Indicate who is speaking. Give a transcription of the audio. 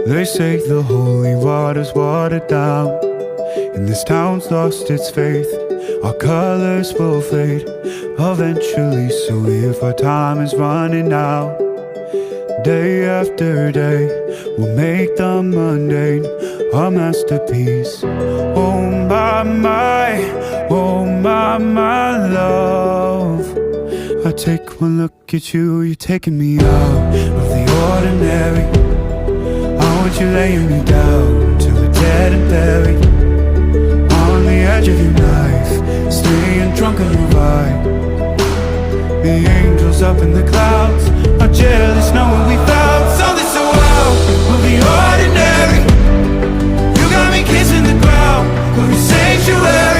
Speaker 1: They say the holy water's watered down, and this town's lost its faith. Our colors will fade eventually, so if our time is running out, day after day, we'll make the mundane a masterpiece. Oh my love, I take one look at you, you're taking me out of the ordinary. I want you laying me down till we're dead and buried, on the edge of your knife, staying drunk on your vibe. The angels up in the clouds are jealous knowing we found something so wild. We'll be ordinary. You got me kissing the ground, we'll be sanctuary.